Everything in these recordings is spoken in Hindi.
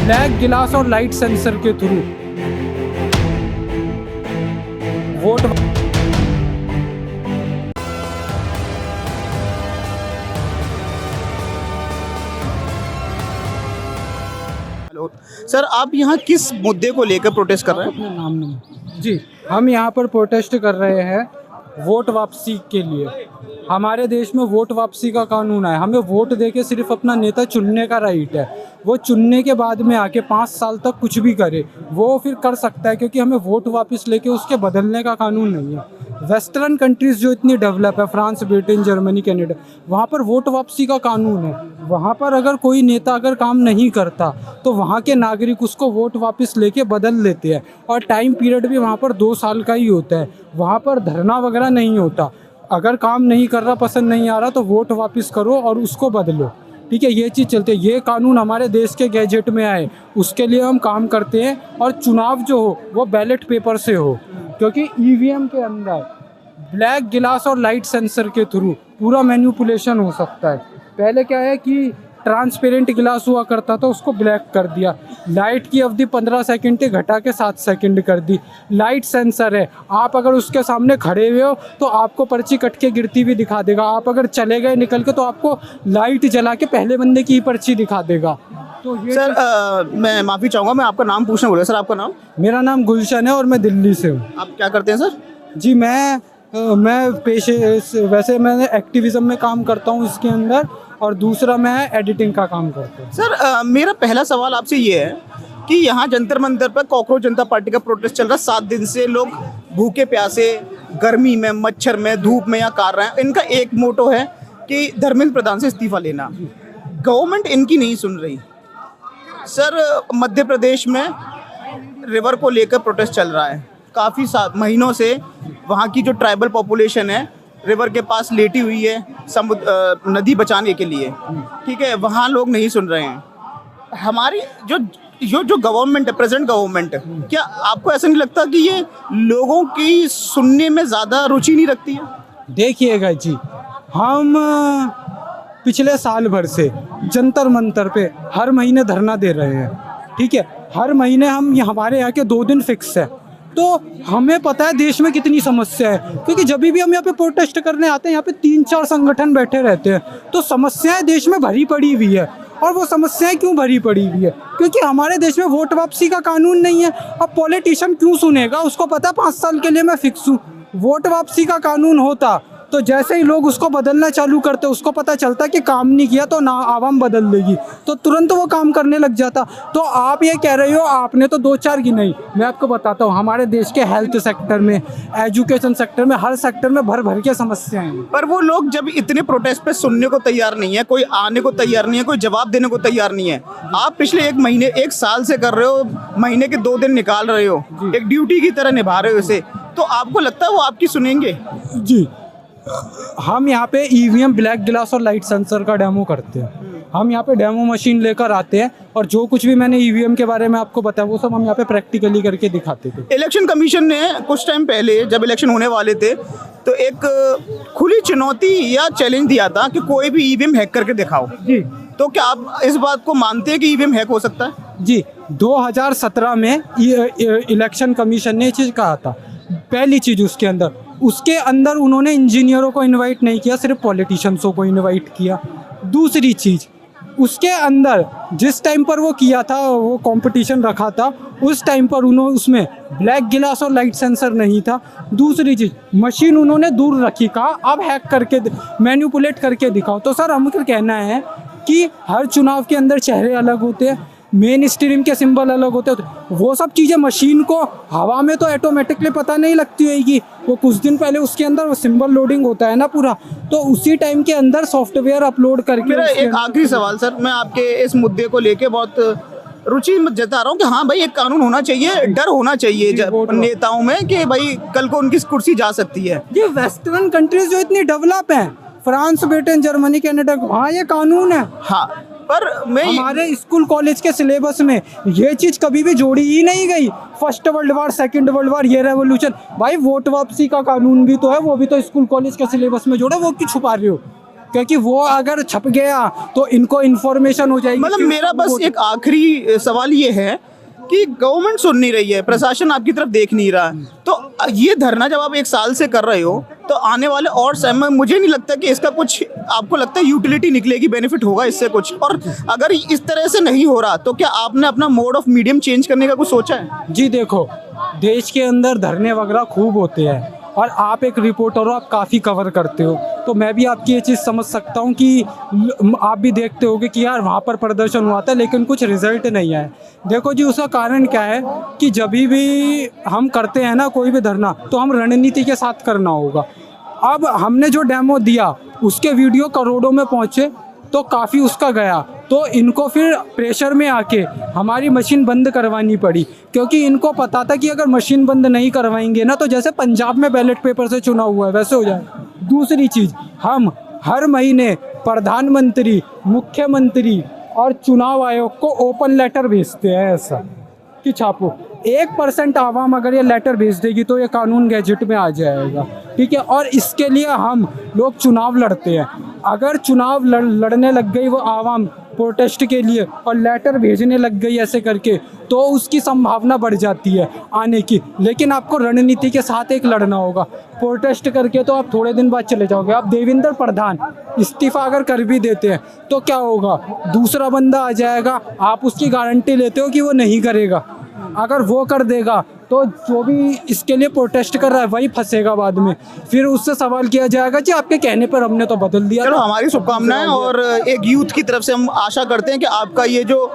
ब्लैक गिलास और लाइट सेंसर के थ्रू वोट। हेलो सर, आप यहाँ किस मुद्दे को लेकर प्रोटेस्ट कर रहे हैं? अपना नाम नहीं जी, हम यहाँ पर प्रोटेस्ट कर रहे हैं वोट वापसी के लिए। हमारे देश में वोट वापसी का कानून है। हमें वोट देके सिर्फ अपना नेता चुनने का राइट है। वो चुनने के बाद में आके 5 साल तक कुछ भी करे वो फिर कर सकता है, क्योंकि हमें वोट वापस लेके उसके बदलने का कानून नहीं है। वेस्टर्न कंट्रीज़ जो इतनी डेवलप है, फ्रांस, ब्रिटेन, जर्मनी, कनाडा, वहाँ पर वोट वापसी का कानून है। वहाँ पर अगर कोई नेता अगर काम नहीं करता तो वहाँ के नागरिक उसको वोट वापस लेके बदल लेते हैं, और टाइम पीरियड भी वहाँ पर 2 साल का ही होता है। वहाँ पर धरना वगैरह नहीं होता। अगर काम नहीं कर रहा, पसंद नहीं आ रहा, तो वोट वापस करो और उसको बदलो। ठीक है, ये चीज़ चलती है। ये कानून हमारे देश के गैजेट में आए, उसके लिए हम काम करते हैं। और चुनाव जो हो वो बैलेट पेपर से हो, क्योंकि ईवीएम के अंदर ब्लैक गिलास और लाइट सेंसर के थ्रू पूरा मैनिपुलेशन हो सकता है। पहले क्या है कि ट्रांसपेरेंट गिलास हुआ करता था, उसको ब्लैक कर दिया। लाइट की अवधि 15 सेकंड से घटा के 7 सेकंड कर दी। लाइट सेंसर है, आप अगर उसके सामने खड़े हुए हो तो आपको पर्ची कट के गिरती हुई दिखा देगा। आप अगर चले गए निकल के तो आपको लाइट जला के पहले बंदे की ही पर्ची दिखा देगा। तो ये सर मैं माफ़ी चाहूँगा, मैं आपका नाम पूछना बोला। सर आपका नाम? मेरा नाम गुलशन है और मैं दिल्ली से हूँ। आप क्या करते हैं सर? जी, मैं पेशे वैसे मैं एक्टिविज़म में काम करता हूँ इसके अंदर, और दूसरा मैं एडिटिंग का काम करता हूँ। सर मेरा पहला सवाल आपसे ये है कि यहाँ जंतर मंतर पर कॉकरोच जनता पार्टी का प्रोटेस्ट चल रहा है। 7 दिन से लोग भूखे प्यासे गर्मी में, मच्छर में, धूप में यहाँ कार रहे हैं। इनका एक मोटो है कि धर्मेंद्र प्रधान से इस्तीफा लेना। गवर्नमेंट इनकी नहीं सुन रही। सर मध्य प्रदेश में रिवर को लेकर प्रोटेस्ट चल रहा है। काफ़ी महीनों से वहाँ की जो ट्राइबल पॉपुलेशन है रिवर के पास लेटी हुई है नदी बचाने के लिए। ठीक है, वहाँ लोग नहीं सुन रहे हैं। हमारी जो गवर्नमेंट है, प्रेजेंट गवर्नमेंट, क्या आपको ऐसा नहीं लगता कि ये लोगों की सुनने में ज़्यादा रुचि नहीं रखती है? देखिएगा जी, हम पिछले साल भर से जंतर मंतर पे हर महीने धरना दे रहे हैं। ठीक है, हर महीने हमारे यहाँ के 2 दिन फिक्स है। तो हमें पता है देश में कितनी समस्या है, क्योंकि जब भी हम यहाँ पे प्रोटेस्ट करने आते हैं यहाँ पे 3-4 संगठन बैठे रहते हैं। तो समस्याएं देश में भरी पड़ी हुई है। और वो समस्याएं क्यों भरी पड़ी हुई है? क्योंकि हमारे देश में वोट वापसी का कानून नहीं है। अब पॉलिटिशियन क्यों सुनेगा? उसको पता है 5 साल के लिए मैं फिक्स हूँ। वोट वापसी का कानून होता तो जैसे ही लोग उसको बदलना चालू करते, उसको पता चलता कि काम नहीं किया तो ना आवाम बदल देगी, तो तुरंत वो काम करने लग जाता। तो आप ये कह रहे हो, आपने तो 2-4 गिनाई। मैं आपको बताता हूँ, हमारे देश के हेल्थ सेक्टर में, एजुकेशन सेक्टर में, हर सेक्टर में भर भर के समस्याएं हैं। पर वो लोग जब इतने प्रोटेस्ट पे सुनने को तैयार नहीं है, कोई आने को तैयार नहीं है, कोई जवाब देने को तैयार नहीं है। आप पिछले 1 महीने, 1 साल से कर रहे हो, महीने के 2 दिन निकाल रहे हो, एक ड्यूटी की तरह निभा रहे हो इसे, तो आपको लगता है वो आपकी सुनेंगे? जी, हम यहाँ पे ईवीएम, ब्लैक गिलास और लाइट सेंसर का डेमो करते हैं। हम यहाँ पे डेमो मशीन लेकर आते हैं, और जो कुछ भी मैंने ईवीएम के बारे में आपको बताया वो सब हम यहाँ पे प्रैक्टिकली करके दिखाते थे। इलेक्शन कमीशन ने कुछ टाइम पहले जब इलेक्शन होने वाले थे तो एक खुली चुनौती या चैलेंज दिया था कि कोई भी ईवीएम हैक करके दिखाओ। जी, तो क्या आप इस बात को मानते हैं कि ईवीएम हैक हो सकता है? जी, 2017 में इलेक्शन कमीशन ने ये चीज़ कहा था। पहली चीज़ उसके अंदर उन्होंने इंजीनियरों को इनवाइट नहीं किया, सिर्फ पॉलिटिशियंसों को इनवाइट किया। दूसरी चीज़, उसके अंदर जिस टाइम पर वो किया था, वो कंपटीशन रखा था, उस टाइम पर उसमें ब्लैक गिलास और लाइट सेंसर नहीं था। दूसरी चीज़, मशीन उन्होंने दूर रखी, कहा अब हैक करके मैनिपुलेट करके दिखाओ। तो सर हमका कहना है कि हर चुनाव के अंदर चेहरे अलग होते हैं, मेन स्ट्रीम के सिंबल अलग होते हैं। वो सब चीज़ें मशीन को हवा में तो ऑटोमेटिकली पता नहीं लगती होगी। वो कुछ दिन पहले उसके अंदर सिंबल लोडिंग होता है ना पूरा, तो उसी टाइम के अंदर सॉफ्टवेयर अपलोड करके। मेरा एक आखिरी सवाल सर, मैं आपके इस मुद्दे को लेके बहुत रुचि जता रहा हूँ कि हाँ भाई, एक कानून होना चाहिए, डर होना चाहिए नेताओं में कि भाई कल को उनकी कुर्सी जा सकती है। ये वेस्टर्न कंट्रीज जो इतनी डेवलप हैं, फ्रांस, ब्रिटेन, जर्मनी, कनाडा, वहाँ ये कानून है। हाँ, पर हमारे स्कूल कॉलेज के सिलेबस में ये चीज़ कभी भी जोड़ी ही नहीं गई। First world war, second world war, ये रेवोल्यूशन, भाई वोट वापसी का कानून भी तो है, वो भी तो स्कूल कॉलेज के सिलेबस में जोड़ो, वो क्यों छुपा रहे हो? क्योंकि वो अगर छप गया तो इनको इन्फॉर्मेशन हो जाएगी। मतलब फिर मेरा बस वो- एक आखिरी सवाल ये है कि गवर्नमेंट सुन नहीं रही है, प्रशासन आपकी तरफ देख नहीं रहा है, तो ये धरना जब आप 1 साल से कर रहे हो तो आने वाले और समय मुझे नहीं लगता कि इसका कुछ आपको लगता है यूटिलिटी निकलेगी, बेनिफिट होगा इससे कुछ। और अगर इस तरह से नहीं हो रहा तो क्या आपने अपना मोड ऑफ मीडियम चेंज करने का कुछ सोचा है? जी देखो, देश के अंदर धरने वगैरह खूब होते हैं और आप एक रिपोर्टर हो, आप काफ़ी कवर करते हो, तो मैं भी आपकी ये चीज़ समझ सकता हूँ कि आप भी देखते होगे कि यार वहाँ पर प्रदर्शन हुआ था लेकिन कुछ रिजल्ट नहीं आया। देखो जी, उसका कारण क्या है कि जब भी हम करते हैं ना कोई भी धरना, तो हम रणनीति के साथ करना होगा। अब हमने जो डेमो दिया उसके वीडियो करोड़ों में पहुँचे तो काफ़ी उसका गया, तो इनको फिर प्रेशर में आके हमारी मशीन बंद करवानी पड़ी, क्योंकि इनको पता था कि अगर मशीन बंद नहीं करवाएंगे ना तो जैसे पंजाब में बैलेट पेपर से चुना हुआ है वैसे हो जाए। दूसरी चीज़, हम हर महीने प्रधानमंत्री, मुख्यमंत्री और चुनाव आयोग को ओपन लेटर भेजते हैं ऐसा कि छापो। 1% आवाम अगर ये लेटर भेज देगी तो ये कानून गैजेट में आ जाएगा, ठीक है। और इसके लिए हम लोग चुनाव लड़ते हैं। अगर चुनाव लड़ने लग गई वो आवाम प्रोटेस्ट के लिए और लेटर भेजने लग गई ऐसे करके, तो उसकी संभावना बढ़ जाती है आने की। लेकिन आपको रणनीति के साथ एक लड़ना होगा। प्रोटेस्ट करके तो आप थोड़े दिन बाद चले जाओगे। आप देवेंद्र प्रधान इस्तीफा अगर कर भी देते हैं तो क्या होगा, दूसरा बंदा आ जाएगा, आप उसकी गारंटी लेते हो कि वो नहीं करेगा। अगर वो कर देगा तो जो भी इसके लिए प्रोटेस्ट कर रहा है वही फंसेगा बाद में, फिर उससे सवाल किया जाएगा कि आपके कहने पर हमने तो बदल दिया। चलो, हमारी शुभकामनाएं, और एक यूथ की तरफ से हम आशा करते हैं कि आपका ये जो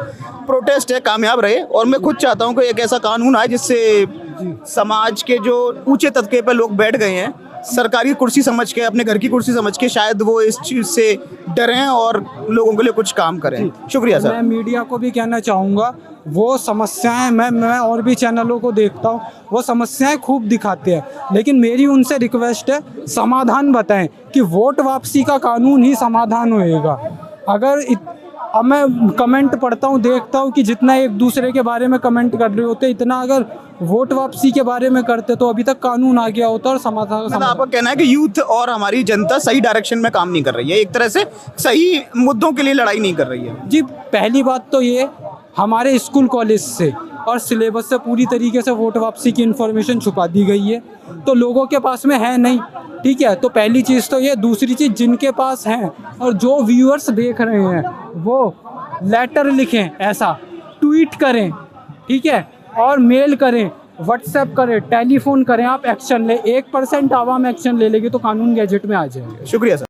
प्रोटेस्ट है कामयाब रहे। और मैं खुद चाहता हूं कि एक ऐसा कानून आए जिससे समाज के जो ऊंचे तबके पर लोग बैठ गए हैं, सरकारी कुर्सी समझ के, अपने घर की कुर्सी समझ के, शायद वो इस चीज़ से डरें और लोगों के लिए कुछ काम करें। शुक्रिया सर। मैं मीडिया को भी कहना चाहूँगा, वो समस्याएं मैं और भी चैनलों को देखता हूँ, वो समस्याएं खूब दिखाते हैं, लेकिन मेरी उनसे रिक्वेस्ट है समाधान बताएं कि वोट वापसी का कानून ही समाधान होएगा। अगर अब मैं कमेंट पढ़ता हूँ, देखता हूँ कि जितना एक दूसरे के बारे में कमेंट कर रहे होते, इतना अगर वोट वापसी के बारे में करते तो अभी तक कानून आ गया होता और समाधान। मतलब आपका कहना है कि यूथ और हमारी जनता सही डायरेक्शन में काम नहीं कर रही है, एक तरह से सही मुद्दों के लिए लड़ाई नहीं कर रही है। जी, पहली बात तो ये, हमारे स्कूल कॉलेज से और सिलेबस से पूरी तरीके से वोट वापसी की इन्फॉर्मेशन छुपा दी गई है, तो लोगों के पास में है नहीं, ठीक है। तो पहली चीज़ तो ये। दूसरी चीज़, जिनके पास हैं और जो व्यूअर्स देख रहे हैं वो लेटर लिखें, ऐसा ट्वीट करें, ठीक है, और मेल करें, व्हाट्सएप करें, टेलीफोन करें, आप एक्शन लें। 1% आवाम एक्शन ले लेगी तो कानून गैजेट में आ जाएगा। शुक्रिया सर।